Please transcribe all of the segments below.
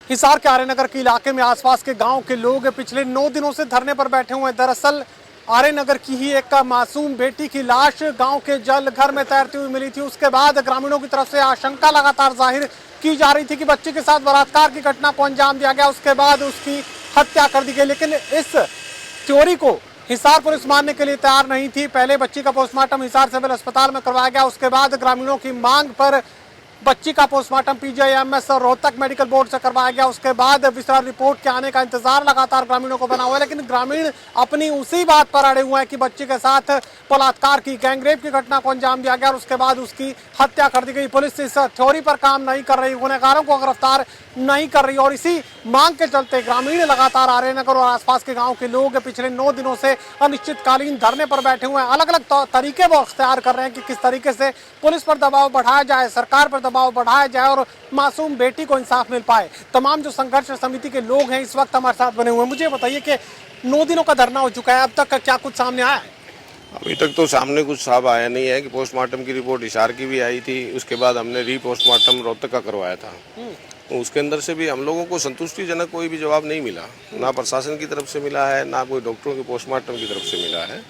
हिसार के आर्यनगर के इलाके में आसपास के गांव के लोग पिछले 9 दिनों से धरने पर बैठे हुए हैं। दरअसल आर्यनगर की ही एक मासूम बेटी की लाश गांव के जल घर में तैरती हुई मिली थी। उसके बाद ग्रामीणों की तरफ से आशंका लगातार जाहिर की जा रही थी कि बच्ची के साथ बलात्कार की घटना को अंजाम दिया गया, उसके बाद उसकी हत्या कर दी गई। लेकिन इस थ्योरी को हिसार पुलिस मानने के लिए तैयार नहीं थी। पहले बच्ची का पोस्टमार्टम हिसार सिविल अस्पताल में करवाया गया, उसके बाद ग्रामीणों की मांग पर बच्ची का पोस्टमार्टम पीजीआईएमएस और रोहतक मेडिकल बोर्ड से करवाया गया। उसके बाद विस्तार रिपोर्ट के आने का इंतजार लगातार ग्रामीणों को बना हुआ है, लेकिन ग्रामीण अपनी उसी बात पर अड़े हुए हैं कि बच्ची के साथ बलात्कार की, गैंगरेप की घटना को अंजाम दिया गया और उसके बाद उसकी हत्या कर दी गई। पुलिस इस थ्योरी पर काम नहीं कर रही, गुनहगारों को गिरफ्तार नहीं कर रही और इसी मांग के चलते ग्रामीण लगातार आर्यनगर और आसपास के गाँव के लोग पिछले 9 दिनों से अनिश्चितकालीन धरने पर बैठे हुए हैं। अलग अलग तरीके वो अख्तियार कर रहे हैं कि किस तरीके से पुलिस पर दबाव बढ़ाया जाए, सरकार पर दबाव बढ़ाया जाए और मासूम बेटी को इंसाफ मिल पाए। तमाम जो संघर्ष समिति के लोग हैं इस वक्त हमारे साथ बने हुए हैं। मुझे बताइए कि 9 दिनों का धरना हो चुका है, अब तक क्या कुछ सामने आया है? अभी तक तो सामने कुछ साफ आया नहीं है कि पोस्टमार्टम की रिपोर्ट हिसार की भी आई थी, उसके बाद हमने रीपोस्टमार्टम रोहतक का करवाया था। तो उसके अंदर से भी हम लोगों को संतुष्टिजनक कोई भी जवाब नहीं मिला, ना प्रशासन की तरफ से मिला है, ना कोई डॉक्टरों के पोस्टमार्टम की तरफ से मिला है।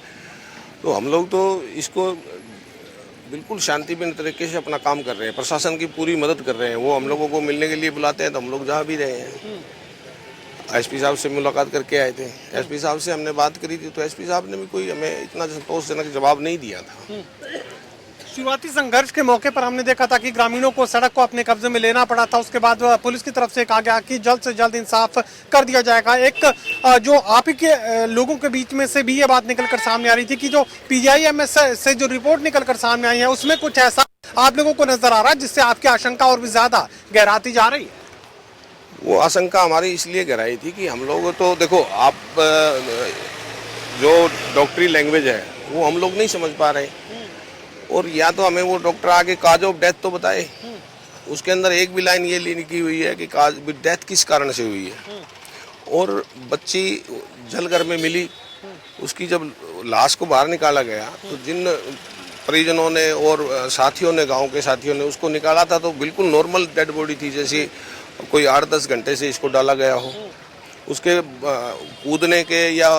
तो हम लोग तो इसको बिल्कुल शांतिपूर्ण तरीके से अपना काम कर रहे हैं, प्रशासन की पूरी मदद कर रहे हैं। वो हम लोगों को मिलने के लिए बुलाते हैं तो हम लोग जा भी रहे हैं। एसपी साहब से मुलाकात करके आए थे, एसपी साहब से हमने बात करी थी तो एसपी साहब ने भी कोई हमें इतना संतोषजनक जवाब नहीं दिया था। शुरुआती संघर्ष के मौके पर हमने देखा था कि ग्रामीणों को सड़क को अपने कब्जे में लेना पड़ा था, उसके बाद पुलिस की तरफ से कहा गया कि जल्द से जल्द इंसाफ कर दिया जाएगा। एक जो आप ही के लोगों के बीच में से भी ये बात निकलकर सामने आ रही थी कि जो पीजीआईएमएस से जो रिपोर्ट निकलकर सामने आई है उसमें कुछ ऐसा आप लोगों को नजर आ रहा है जिससे आपकी आशंका और भी ज्यादा गहराती जा रही है। वो आशंका हमारी इसलिए गहराई थी कि हम लोग तो देखो, आप जो डॉक्टरी लैंग्वेज है वो हम लोग नहीं समझ पा रहे, और या तो हमें वो डॉक्टर आगे काज ऑफ डेथ तो बताए। उसके अंदर एक भी लाइन ये लिखी हुई है कि काज डेथ किस कारण से हुई है, और बच्ची जलघर में मिली, उसकी जब लाश को बाहर निकाला गया तो जिन परिजनों ने और साथियों ने, गांव के साथियों ने उसको निकाला था तो बिल्कुल नॉर्मल डेड बॉडी थी, जैसे कोई 8-10 घंटे से इसको डाला गया हो। उसके कूदने के या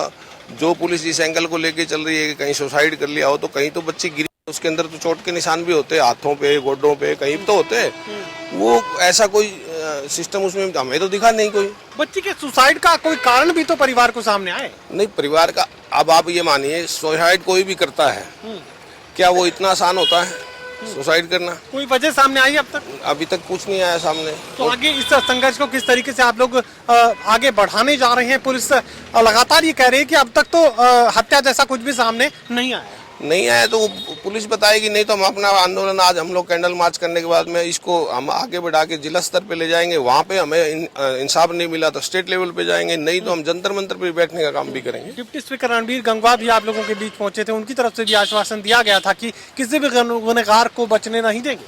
जो पुलिस इस एंगल को लेके चल रही है कि कहीं सुसाइड कर लिया हो, तो कहीं तो बच्ची गिरी, उसके अंदर तो चोट के निशान भी होते हैं, हाथों पे, गोडों पे, कहीं तो होते हैं। वो ऐसा कोई सिस्टम उसमें हमें तो दिखा नहीं कोई। बच्ची के सुसाइड का कोई कारण भी तो परिवार को सामने आए? नहीं, परिवार का, अब आप ये मानिए सुसाइड कोई भी करता है, क्या वो इतना आसान होता है सुसाइड करना? कोई वजह सामने आई अब तक? अभी तक कुछ नहीं आया सामने। तो आगे इस संघर्ष को किस तरीके से आप लोग आगे बढ़ाने जा रहे हैं? पुलिस लगातार ये कह रही है कि अब तक तो हत्या जैसा कुछ भी सामने नहीं आया तो पुलिस बताएगी, नहीं तो हम अपना आंदोलन आज हम लोग कैंडल मार्च करने के बाद में इसको हम आगे बढ़ा के जिला स्तर पे ले जाएंगे। वहाँ पे हमें इंसाफ नहीं मिला तो स्टेट लेवल पे जाएंगे, नहीं तो हम जंतर मंतर पे बैठने का काम भी करेंगे। डिप्टी स्पीकर रणबीर गंगवा भी आप लोगों के बीच पहुंचे थे, उनकी तरफ से भी आश्वासन दिया गया था कि किसी भी गुनहगार को बचने नहीं देंगे।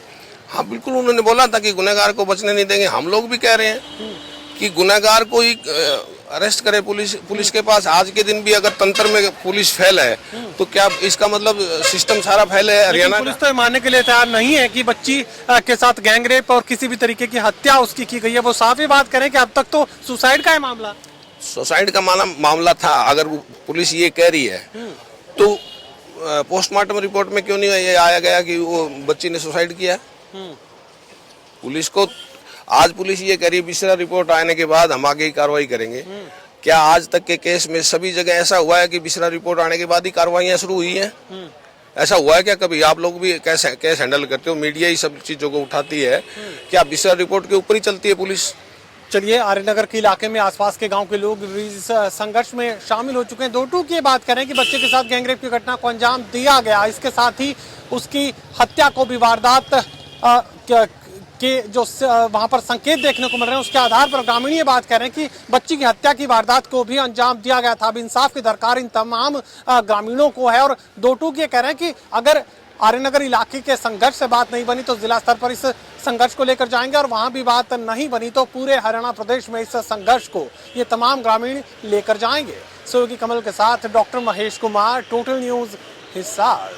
हाँ बिल्कुल, उन्होंने बोला था कि गुनहगार को बचने नहीं देंगे। हम लोग भी कह रहे हैं कि गुनहगार को ही अरेस्ट करे पुलिस के पास। आज के दिन भी अगर तंत्र में पुलिस फेल है तो क्या इसका मतलब सिस्टम सारा फेल है हरियाणा? पुलिस तो मानने के लिए तैयार नहीं है कि बच्ची के साथ गैंगरेप और किसी भी तरीके की हत्या उसकी की गई है। वो साफ ही बात करें कि अब तक तो सुसाइड का है मामला। सुसाइड का मामला था। अगर पुलिस ये कह रही है तो पोस्टमार्टम रिपोर्ट में क्यों नहीं ये आया गया कि वो बच्ची ने सुसाइड किया? पुलिस को आज पुलिस ये कह रही है बिस्रा रिपोर्ट आने के बाद हम आगे ही कार्रवाई करेंगे। क्या आज तक के केस में सभी जगह ऐसा हुआ है कि बिस्रा रिपोर्ट आने के बाद ही कार्रवाइयां शुरू हुई हैं? ऐसा हुआ है क्या कभी? आप लोग भी कैसे केस हैंडल करते हो, मीडिया ही सब चीजों को उठाती है, क्या बिस्रा रिपोर्ट के ऊपर ही चलती है पुलिस? चलिए, आर्यनगर के इलाके में आसपास के गांव के लोग इस संघर्ष में शामिल हो चुके हैं। दोटू की बात करें कि बच्चे के साथ गैंगरेप की घटना को अंजाम दिया गया, इसके साथ ही उसकी हत्या को भी वारदात के जो वहां पर संकेत देखने को मिल रहे हैं उसके आधार पर ग्रामीण ये बात कह रहे हैं कि बच्ची की हत्या की वारदात को भी अंजाम दिया गया था। अब इंसाफ की दरकार इन तमाम ग्रामीणों को है और दोटू ये कह रहे हैं कि अगर आर्यनगर इलाके के संघर्ष से बात नहीं बनी तो जिला स्तर पर इस संघर्ष को लेकर जाएंगे और वहां भी बात नहीं बनी तो पूरे हरियाणा प्रदेश में इस संघर्ष को ये तमाम ग्रामीण लेकर जाएंगे। सहयोगी कमल के साथ doctor Mahesh Kumar, total news, Hisar.